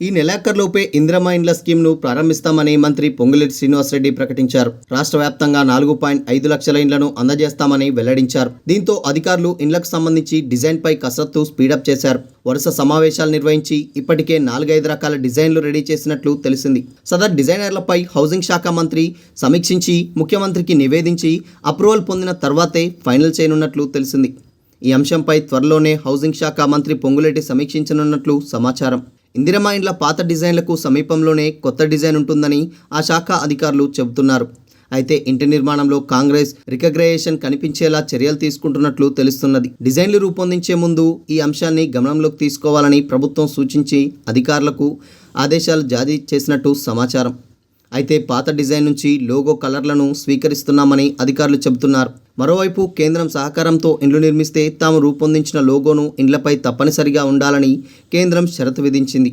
ఈ నెలాఖరులోపే ఇందిరమ్మ ఇండ్ల స్కీమ్ను ప్రారంభిస్తామని మంత్రి పొంగులేటి శ్రీనివాసరెడ్డి ప్రకటించారు. రాష్ట్ర వ్యాప్తంగా 4.5 లక్షల ఇండ్లను అందజేస్తామని వెల్లడించారు. దీంతో అధికారులు ఇండ్లకు సంబంధించి డిజైన్పై కసరత్తు స్పీడప్ చేశారు. వరుస సమావేశాలు నిర్వహించి ఇప్పటికే 4-5 రకాల డిజైన్లు రెడీ చేసినట్లు తెలిసింది. సదర్ డిజైనర్లపై హౌసింగ్ శాఖ మంత్రి సమీక్షించి ముఖ్యమంత్రికి నివేదించి అప్రూవల్ పొందిన తర్వాతే ఫైనల్ చేయనున్నట్లు తెలిసింది. ఈ అంశంపై త్వరలోనే హౌసింగ్ శాఖ మంత్రి పొంగులేటి సమీక్షించనున్నట్లు సమాచారం. ఇందిరమ్మ ఇండ్ల పాత డిజైన్లకు సమీపంలోనే కొత్త డిజైన్ ఉంటుందని ఆ శాఖ అధికారులు చెబుతున్నారు. అయితే ఇంటి నిర్మాణంలో కాంగ్రెస్ రికగ్నైజేషన్ కనిపించేలా చర్యలు తీసుకుంటున్నట్లు తెలుస్తున్నది. డిజైన్లు రూపొందించే ముందు ఈ అంశాన్ని గమనంలోకి తీసుకోవాలని ప్రభుత్వం సూచించి అధికారులకు ఆదేశాలు జారీ చేసినట్టు సమాచారం. అయితే పాత డిజైన్ నుంచి లోగో కలర్లను స్వీకరిస్తున్నామని అధికారులు చెబుతున్నారు. మరోవైపు కేంద్రం సహకారంతో ఇండ్లు నిర్మిస్తే తాము రూపొందించిన లోగోను ఇండ్లపై తప్పనిసరిగా ఉండాలని కేంద్రం షరతు విధించింది.